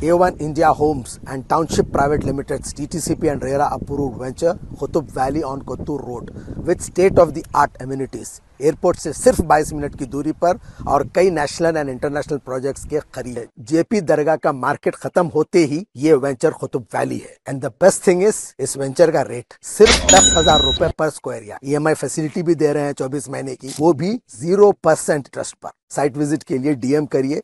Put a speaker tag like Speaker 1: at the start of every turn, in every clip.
Speaker 1: A1 India Homes and Township Private Limited's TTCP and RERA approved venture Qutub Valley on Kottur Road with state-of-the-art amenities. Airport से सिर्फ 22 minute की दूरी पर और कई national and international projects के करीब है। जेपी दरगाह का मार्केट खत्म होते ही ये वेंचर कुतुब वैली है। And the best thing is इस वेंचर का रेट सिर्फ 10,000 रुपए पर स्क्वायर यार्ड। EMI फैसिलिटी भी दे रहे हैं 24 महीने की, वो भी 0% इंटरेस्ट पर। साइट विजिट के लिए DM करिए।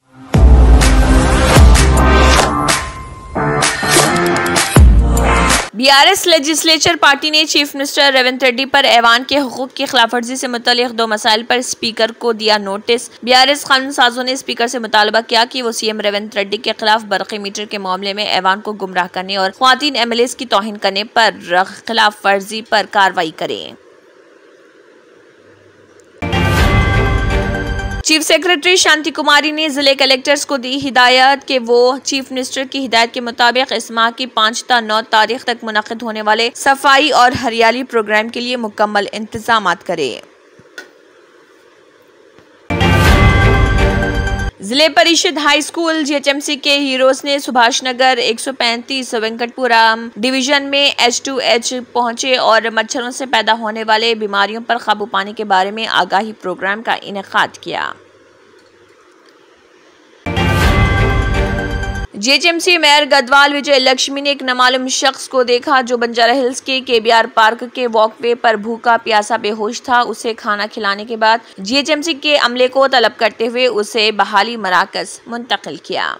Speaker 2: BRS लेजिस्लेचर पार्टी ने चीफ मिनिस्टर रेवंत रेड्डी पर ऐवान के हुकूक की खिलाफवर्जी से मुतल्लिक 2 मसाइल पर स्पीकर को दिया नोटिस। BRS कानून साजों ने स्पीकर से मुतालबा किया कि वो CM रेवंत रेड्डी के खिलाफ बरक़ी मीटर के मामले में ऐवान को गुमराह करने और ख्वातीन MLAs की तौहीन करने पर खिलाफ वर्जी पर कार्रवाई करें। चीफ सेक्रेटरी शांति कुमारी ने जिले कलेक्टर्स को दी हिदायत कि वो चीफ मिनिस्टर की हिदायत के मुताबिक इस माह की 5 से 9 तारीख तक मुनक़िद होने वाले सफाई और हरियाली प्रोग्राम के लिए मुकम्मल इंतजामात करें। जिले परिषद हाई स्कूल GHMC के हीरोज ने सुभाष नगर 135 वेंकटपुरम डिवीजन में H2H पहुंचे और मच्छरों से पैदा होने वाले बीमारियों पर काबू पाने के बारे में आगाही प्रोग्राम का इनेकाद किया। GHMC मेयर गदवाल विजय लक्ष्मी ने एक नामालूम शख्स को देखा जो बंजारा हिल्स के KBR पार्क के वॉकवे पर भूखा प्यासा बेहोश था। उसे खाना खिलाने के बाद GHMC के अमले को तलब करते हुए उसे बहाली मराकज मुंतकिल किया।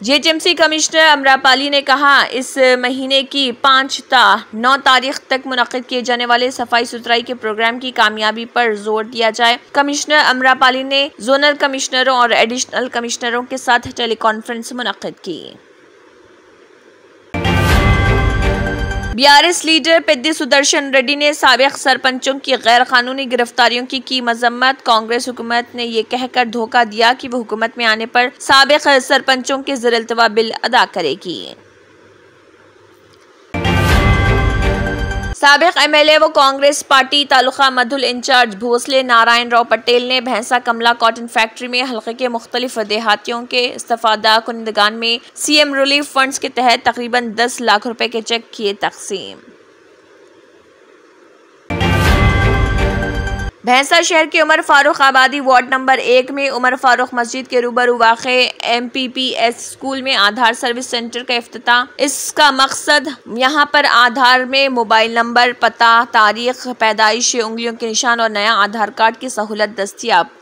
Speaker 2: GHMC कमिश्नर अमरापाली ने कहा इस महीने की 5 से 9 तारीख तक मुनक़िद किए जाने वाले सफाई सुथराई के प्रोग्राम की कामयाबी पर जोर दिया जाए। कमिश्नर अमरापाली ने जोनल कमिश्नरों और एडिशनल कमिश्नरों के साथ टेलीकॉन्फ्रेंस मुनक़िद की। BRS लीडर पेद्दी सुदर्शन रेड्डी ने साबिक़ सरपंचों की गैर कानूनी गिरफ्तारियों की मजम्मत। कांग्रेस हुकूमत ने ये कहकर धोखा दिया कि वो हुकूमत में आने पर साबिक़ सरपंचों के ज़र-ए-इल्तवा बिल अदा करेगी। साबिक़ MLA व कांग्रेस पार्टी तालुका मधुल इंचार्ज भोसले नारायण राव पटेल ने भैंसा कमला कॉटन फैक्ट्री में हल्के के मुख्तलिफ देहातियों के इस्तिफादा कुनिंदगान में CM रिलीफ फंड्स के तहत तकरीबन 10 लाख रुपए के चेक किए तकसीम। भैंसा शहर के उमर फारूक आबादी वार्ड नंबर 1 में उमर फारूक मस्जिद के रूबरू वाक़े MPPS स्कूल में आधार सर्विस सेंटर का इफ्तिताह। इसका मकसद यहाँ पर आधार में मोबाइल नंबर, पता, तारीख पैदाइश, उंगलियों के निशान और नया आधार कार्ड की सहूलत दस्तियाब।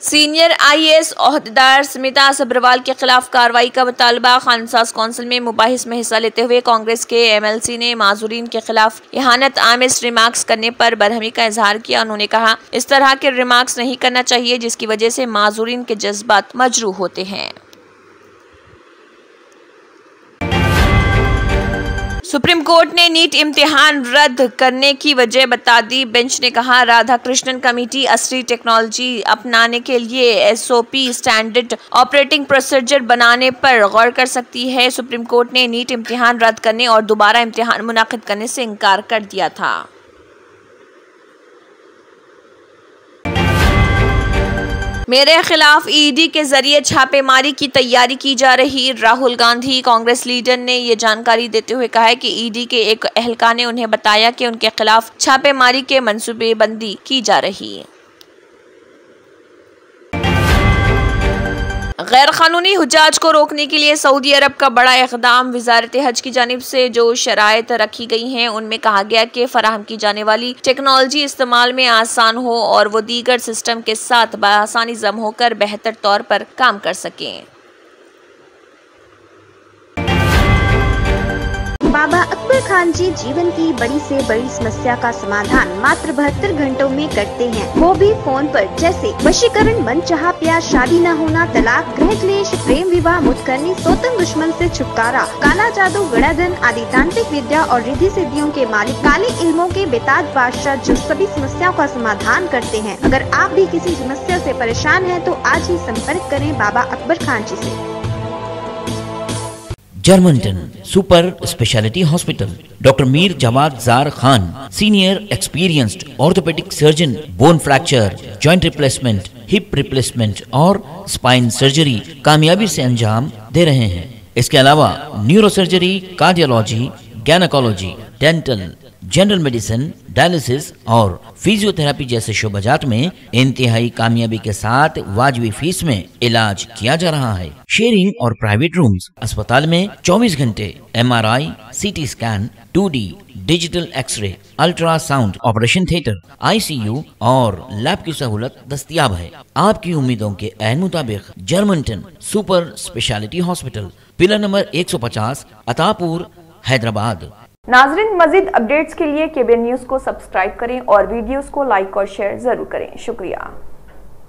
Speaker 2: सीनियर IAS ओहदेदार स्मिता सब्रवाल के खिलाफ कार्रवाई का मुतालबा। खानसाज कौंसिल में मुबाहिस में हिस्सा लेते हुए कांग्रेस के MLC ने माजूरीन के खिलाफ इहानत आमेज रिमार्क्स करने पर बरहमी का इजहार किया। उन्होंने कहा इस तरह के रिमार्क्स नहीं करना चाहिए जिसकी वजह से माजूरीन के जज्बात मजरूह होते हैं। सुप्रीम कोर्ट ने नीट इम्तिहान रद्द करने की वजह बता दी। बेंच ने कहा राधाकृष्णन कमेटी असली टेक्नोलॉजी अपनाने के लिए SOP स्टैंडर्ड ऑपरेटिंग प्रोसीजर बनाने पर गौर कर सकती है। सुप्रीम कोर्ट ने नीट इम्तिहान रद्द करने और दोबारा इम्तिहान मुनाकिद करने से इनकार कर दिया था। मेरे खिलाफ ED के जरिए छापेमारी की तैयारी की जा रही। राहुल गांधी कांग्रेस लीडर ने ये जानकारी देते हुए कहा है कि ED के एक एहलकार ने उन्हें बताया कि उनके खिलाफ छापेमारी के मंसूबेबंदी की जा रही है। गैर कानूनी हुज्जाज को रोकने के लिए सऊदी अरब का बड़ा इक़दाम। वज़ारत हज की जानिब से जो शराइत रखी गई हैं उनमें कहा गया कि फराहम की जाने वाली टेक्नोलॉजी इस्तेमाल में आसान हो और वो दीगर सिस्टम के साथ बआसानी जम होकर बेहतर तौर पर काम कर सकें।
Speaker 3: बाबा अकबर खान जी जीवन की बड़ी से बड़ी समस्या का समाधान मात्र 72 घंटों में करते हैं, वो भी फोन पर। जैसे वशीकरण, मनचाहा प्यार, शादी न होना, तलाक, गृह क्लेश, प्रेम विवाह, मुतकरनी, सोतन दुश्मन से छुटकारा, काला जादू, गणाधन आदि तांत्रिक विद्या और रिद्धि सिद्धियों के मालिक काले इल्मों के बेताज बादशाह जो सभी समस्याओं का समाधान करते हैं। अगर आप भी किसी समस्या से परेशान हैं तो आज ही संपर्क करें बाबा अकबर खान जी से।
Speaker 4: Germantown super speciality hospital, doctor Mir Jawad Jar Khan, senior experienced orthopaedic surgeon, bone fracture, joint replacement, hip replacement और स्पाइन सर्जरी कामयाबी से अंजाम दे रहे हैं। इसके अलावा neuro surgery, cardiology, gynaecology, dental, general medicine, dialysis और फिजियोथेरेपी जैसे शोबाजात में इंतहाई कामयाबी के साथ वाजबी फीस में इलाज किया जा रहा है। शेयरिंग और प्राइवेट रूम्स, अस्पताल में 24 घंटे MRI, CT scan, 2D digital x-ray, ultrasound, operation theatre, ICU और लैब की सहूलत दस्तयाब है। आपकी उम्मीदों के ऐन मुताबिक Germanten super speciality hospital, pillar number 150, Attapur, Hyderabad.
Speaker 2: नाजरीन, मजीद अपडेट्स के लिए KBN न्यूज को सब्सक्राइब करें और वीडियोस को लाइक और शेयर जरूर करें। शुक्रिया।